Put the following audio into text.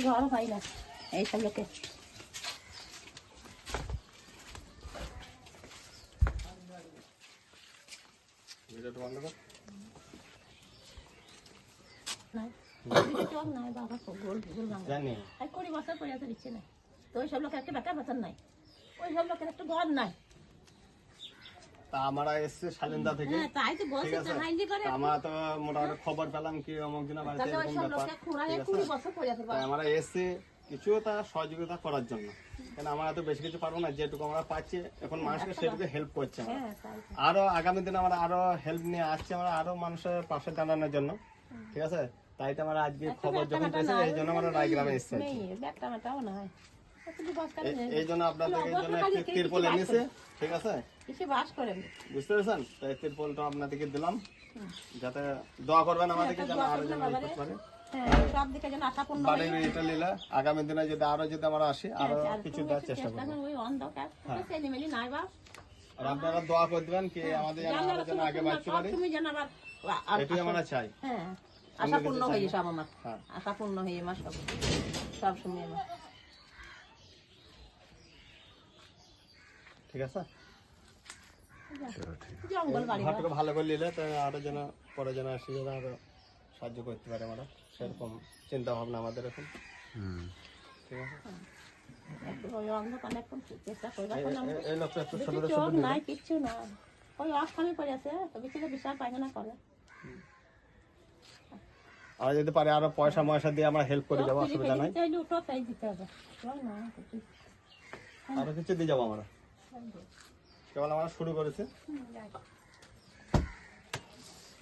ঘর পাই না এইসব লোকে। কুড়ি বছর পরে দিচ্ছে না তো ওই সব লোকের একটা বেকার বেতন নাই, ওই সব লোকের একটা ঘর নাই। আমরা এসছে শালিন্দা থেকে, তাই তো বলছি আমরা তো মোটামুটি খবর পেলাম কি অমুক দিন বাড়িতে এরকম ব্যাপার, আমরা এসছি কিছু তা সহযোগিতা করার জন্য। কেন আমরা তো বেশি কিছু পারবো না, যেটুকু আমরা পাচ্ছি এখন মানুষকে সেটুকু হেল্প করছে। আরো আগামী দিনে আমরা আরো হেল্প নিয়ে আসছি, আমরা আরো মানুষের পাশে দাঁড়ানোর জন্য। ঠিক আছে, তাই তো আমরা আজকে খবর যখন পেয়েছি এই জন্য আমরা রায়গ্রামে এসেছি। এই জন্য আপনাদের এই জন্য একটি তিরপল এনেছে। ঠিক আছে, বুঝতে পেরেছেন? তাই তিরপলটা আপনাদেরকে দিলাম, যাতে দোয়া করবেন আমাদেরকে যেন আরো যেন করতে পারে। বাড়ির এটা নিলে আগামী দিনে যদি আরো যদি আমরা আসি আরো কিছু দেওয়ার চেষ্টা করবো। আর আপনারা দোয়া করে দিবেন কি আমাদের যেন আগে বাড়তে পারি, এটাই আমরা চাই। আশা পূর্ণ হয়ে সব আমার, আশা পূর্ণ হয়ে আমার সব সময় আমার। ঠিক আছে, জঙ্গল বাড়ি ঘরটাকে ভালো করে নিলে আরো যেন পরে যেন আসি যেন আরো সাহায্য করতে পারে আমরা, সেরকম চিন্তা ভাবনা আমাদের এখন। ঠিক আছে, এই লোকটা একটু নাই কিচ্ছু না, ওই অস্বামী পড়ে আছে বিশাল পায়খানা করে। আর যদি পারে আরো পয়সা ময়সা দিয়ে আমরা হেল্প করে যাবো, অসুবিধা নাই। আরো কিছু দিয়ে যাবো আমরা, কেবল আমরা শুরু করেছি।